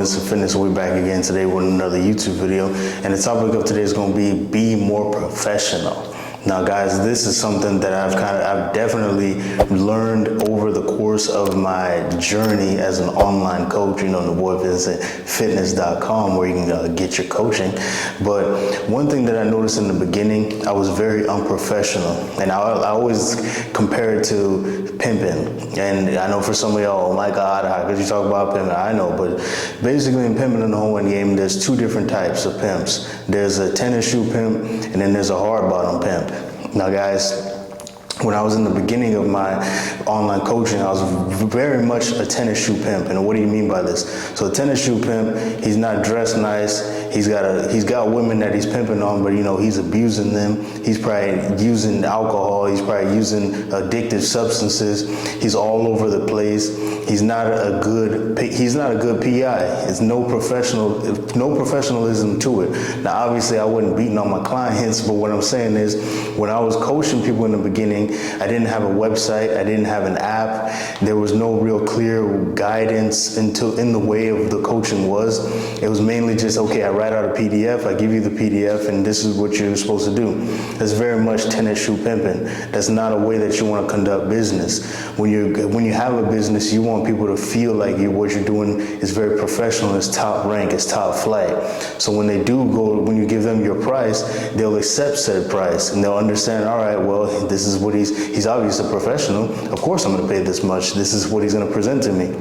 Vincent Fitness. We're back again today with another YouTube video, and the topic of today is going to be more professional. Now guys, this is something that I've definitely learned over the course of my journey as an online coach, the boy Fitness.com, where you can get your coaching. But one thing that I noticed in the beginning, I was very unprofessional, and I always compare it to pimping. And I know for some of y'all, oh my God, how could you talk about pimping? I know, but basically in pimping in the whole game, there's two different types of pimps. There's a tennis shoe pimp, and then there's a hard bottom pimp. Now guys, when I was in the beginning of my online coaching, I was very much a tennis shoe pimp. And what do you mean by this? So a tennis shoe pimp, he's not dressed nice. He's got women that he's pimping on, but he's abusing them. He's probably using alcohol. He's probably using addictive substances. He's all over the place. He's not a good PI. It's no professionalism to it. Now, obviously, I wasn't beating on my clients, but what I'm saying is, when I was coaching people in the beginning, I didn't have a website. I didn't have an app. There was no real clear guidance in the way of the coaching was. It was mainly just, okay, I write out a PDF, I give you the PDF, and this is what you're supposed to do. That's very much tennis shoe pimping. That's not a way that you want to conduct business. When you have a business, you want people to feel like what you're doing is very professional, it's top rank, it's top flight. So when you give them your price, they'll accept said price, and they'll understand, all right, well, this is what he's obviously a professional. Of course I'm going to pay this much. This is what he's going to present to me.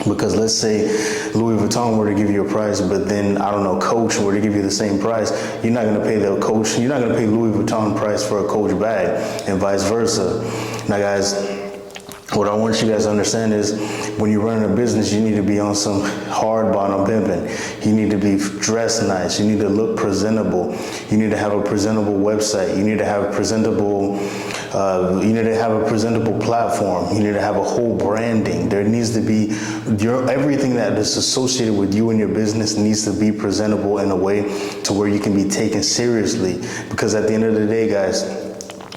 Because let's say Louis Vuitton were to give you a price, but then, I don't know, Coach were to give you the same price, you're not going to pay the Coach, you're not going to pay Louis Vuitton price for a Coach bag, and vice versa. Now guys, what I want you guys to understand is, when you're running a business, you need to be on some hard bottom pimping. You need to be dressed nice. You need to look presentable. You need to have a presentable website. You need to have a presentable platform. You need to have a whole branding. There needs to be everything that is associated with you and your business needs to be presentable in a way to where you can be taken seriously. Because at the end of the day, guys,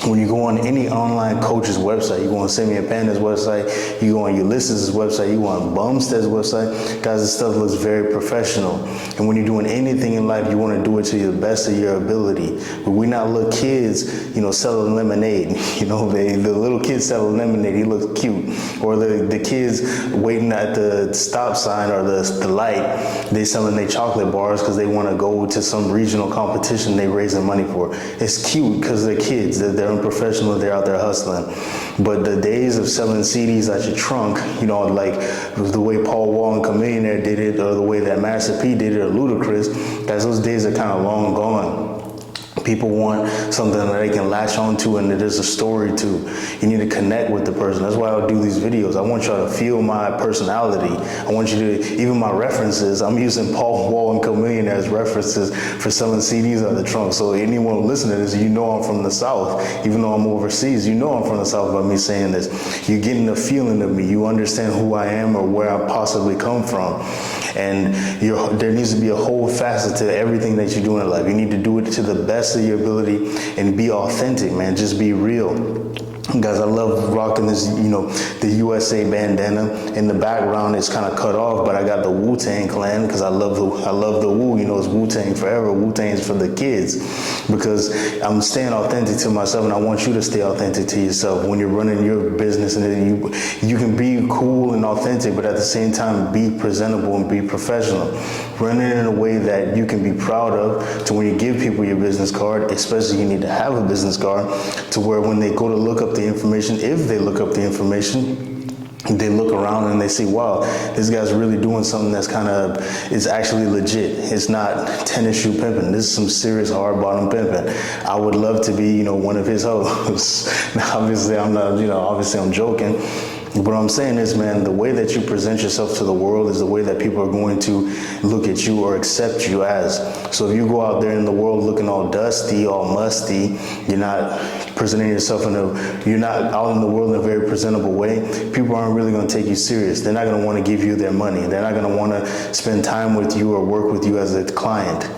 when you go on any online coach's website, you go on Simeon Panda's website, you go on Ulysses' website, you go on Bumstead's website, guys, this stuff looks very professional. And when you're doing anything in life, you want to do it to the best of your ability. But we not little kids, selling lemonade. The little kids selling lemonade, he looks cute. Or the kids waiting at the stop sign or the light, they selling their chocolate bars because they want to go to some regional competition they raising money for. It's cute because they're kids. They're unprofessional, they're out there hustling. But the days of selling CDs at your trunk, like the way Paul Wall and Chamillionaire did it, or the way that Master P did it, or Ludacris, guys, those days are kind of long gone. People want something that they can latch onto and that there's a story to. You need to connect with the person. That's why I'll do these videos. I want y'all to feel my personality. I want you to, even my references, I'm using Paul Wall and Chamillionaire as references for selling CDs out of the trunk. So anyone listening to this, I'm from the South. Even though I'm overseas, I'm from the South by me saying this. You're getting a feeling of me. You understand who I am or where I possibly come from. And there needs to be a whole facet to everything that you do in life. You need to do it to the best of your ability and be authentic, man. Just be real. Guys, I love rocking this, the USA bandana. In the background, it's kind of cut off, but I got the Wu-Tang Clan because I love the Wu. It's Wu-Tang forever. Wu-Tang's for the kids, because I'm staying authentic to myself, and I want you to stay authentic to yourself when you're running your business. And you can be cool and authentic, but at the same time, be presentable and be professional. Run it in a way that you can be proud of, to when you give people your business card, especially you need to have a business card, to where when they go to look up the information, if they look up the information, they look around and they see, wow, this guy's really doing something that's is actually legit. It's not tennis shoe pimping. This is some serious hard bottom pimping. I would love to be, one of his hosts. Now, obviously I'm not, obviously I'm joking. But what I'm saying is, man, the way that you present yourself to the world is the way that people are going to look at you or accept you as. So if you go out there in the world looking all dusty, all musty, you're not presenting yourself you're not out in the world in a very presentable way, people aren't really going to take you serious. They're not going to want to give you their money. They're not going to want to spend time with you or work with you as a client.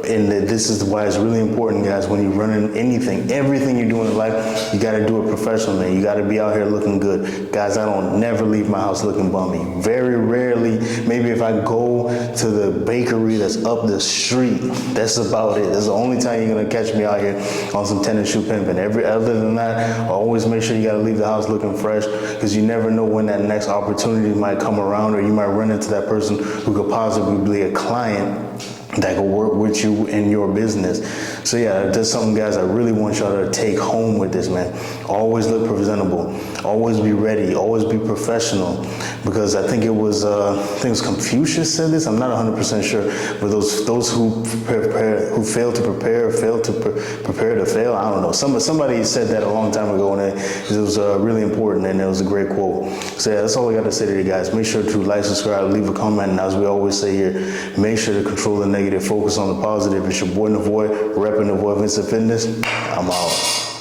And this is why it's really important, guys, when you're running anything, everything you're doing in life, you got to do it professionally. You got to be out here looking good. Guys, I don't never leave my house looking bummy. Very rarely, maybe if I go to the bakery that's up the street, that's about it. That's the only time you're going to catch me out here on some tennis shoe pimping. Other than that, always make sure you got to leave the house looking fresh, because you never know when that next opportunity might come around, or you might run into that person who could possibly be a client that could work with you in your business. So yeah, that's something, guys, I really want y'all to take home with this, man. Always look presentable. Always be ready. Always be professional. Because I think it was Confucius said this. I'm not 100% sure. But those who fail to prepare to fail. I don't know. Somebody said that a long time ago, and it was really important, and it was a great quote. So yeah, that's all I got to say to you guys. Make sure to like, subscribe, leave a comment, and as we always say here, make sure to control the negative, focus on the positive. It's your boy Navoy, repping Navoy Vincent Fitness. I'm out.